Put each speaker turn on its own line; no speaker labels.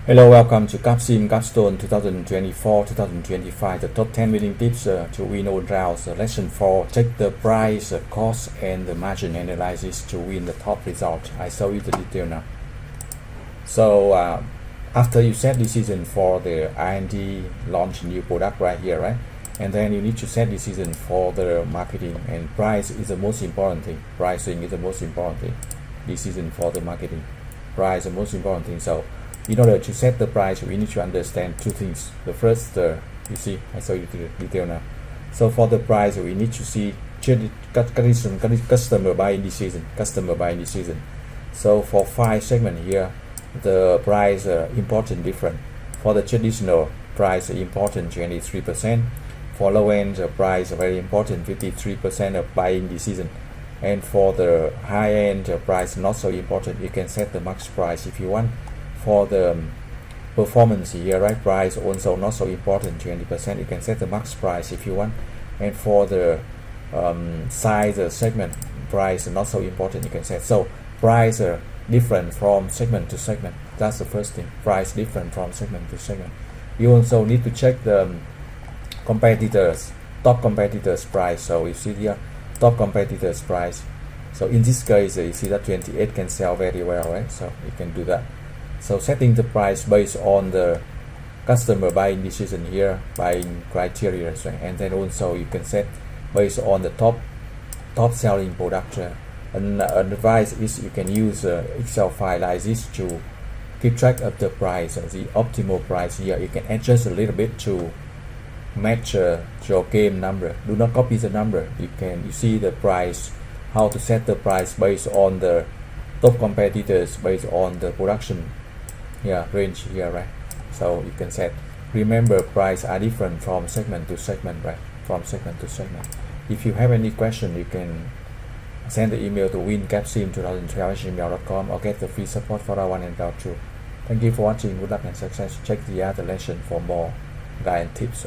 Hello, welcome to Capsim Capstone 2024-2025, the top 10 winning tips to win all rounds. Lesson 4, check the price, cost and the margin analysis to win the top result. I show you the detail now. So after you set decision for the R&D launch new product right here, right? And then you need to set decision for the marketing, and price is the most important thing. Pricing is the most important thing. Decision for the marketing. Price is the most important thing. So in order to set the price, we need to understand two things. The first, you see, I show you the detail now. So for the price, we need to see customer buying decision. Customer buying decision. So for 5 segments here, the price important different. For the traditional price important 23%. For low end price very important 53% of buying decision. And for the high end price not so important, you can set the max price if you want. For the performance here, right, price also not so important 20%, you can set the max price if you want. And for the size segment, price not so important, you can set. So price different from segment to segment. That's the first thing. Price different from segment to segment. You also need to check the competitors, top competitors price. So you see here, top competitors price. So in this case, you see that 28 can sell very well, right? So you can do that. So setting the price based on the customer buying decision here, buying criteria, right? And then also you can set based on the top selling product. And advice is you can use Excel file like this to keep track of the price, the optimal price here. You can adjust a little bit to match your game number. Do not copy the number. You see the price, how to set the price based on the top competitors, based on the production range here, right? So you can set. Remember, price are different from segment to segment, right? From segment to segment. If you have any question, you can send the email to wincapsim2012@gmail.com or get the free support for round 1 and round 2. Thank you for watching. Good luck and success. Check the other lesson for more guide and tips.